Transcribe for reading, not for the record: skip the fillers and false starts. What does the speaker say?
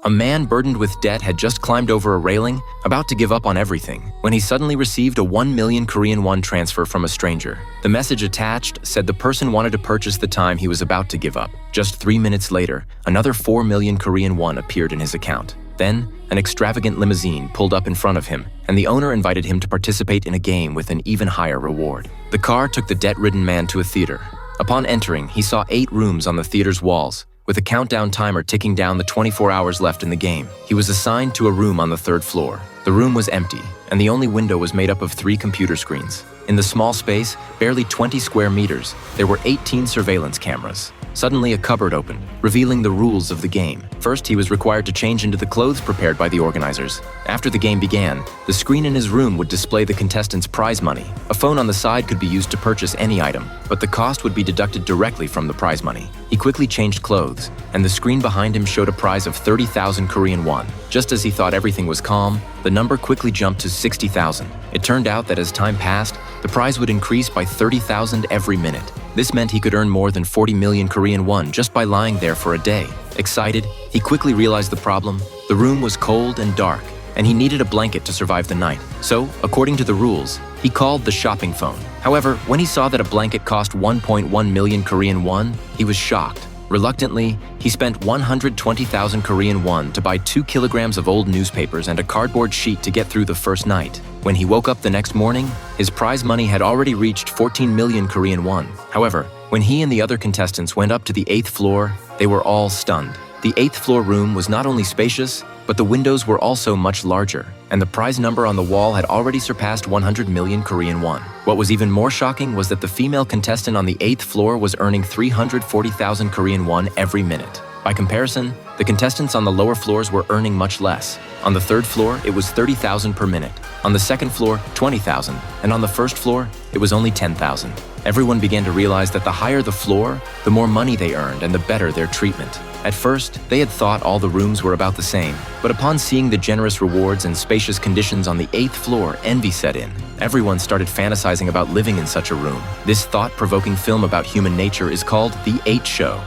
A man burdened with debt had just climbed over a railing, about to give up on everything, when he suddenly received a 1 million Korean won transfer from a stranger. The message attached said the person wanted to purchase the time he was about to give up. Just 3 minutes later, another 4 million Korean won appeared in his account. Then, an extravagant limousine pulled up in front of him, and the owner invited him to participate in a game with an even higher reward. The car took the debt-ridden man to a theater. Upon entering, he saw 8 rooms on the theater's walls, with a countdown timer ticking down the 24 hours left in the game. He was assigned to a room on the 3rd floor. The room was empty, and the only window was made up of 3 computer screens. In the small space, barely 20 square meters, there were 18 surveillance cameras. Suddenly, a cupboard opened, revealing the rules of the game. First, he was required to change into the clothes prepared by the organizers. After the game began, the screen in his room would display the contestants' prize money. A phone on the side could be used to purchase any item, but the cost would be deducted directly from the prize money. He quickly changed clothes, and the screen behind him showed a prize of 30,000 Korean won. Just as he thought everything was calm, the number quickly jumped to 60,000. It turned out that as time passed, the prize would increase by 30,000 every minute. This meant he could earn more than 40 million Korean won just by lying there for a day. Excited, he quickly realized the problem. The room was cold and dark, and he needed a blanket to survive the night. So, according to the rules, he called the shopping phone. However, when he saw that a blanket cost 1.1 million Korean won, he was shocked. Reluctantly, he spent 120,000 Korean won to buy 2 kilograms of old newspapers and a cardboard sheet to get through the first night. When he woke up the next morning, his prize money had already reached 14 million Korean won. However, when he and the other contestants went up to the 8th floor, they were all stunned. The 8th floor room was not only spacious, but the windows were also much larger, and the prize number on the wall had already surpassed 100 million Korean won. What was even more shocking was that the female contestant on the 8th floor was earning 340,000 Korean won every minute. By comparison, the contestants on the lower floors were earning much less. On the 3rd floor, it was 30,000 per minute. On the 2nd floor, 20,000, and on the 1st floor, it was only 10,000. Everyone began to realize that the higher the floor, the more money they earned and the better their treatment. At first, they had thought all the rooms were about the same, but upon seeing the generous rewards and spacious conditions on the 8th floor, envy set in. Everyone started fantasizing about living in such a room. This thought-provoking film about human nature is called The 8 Show.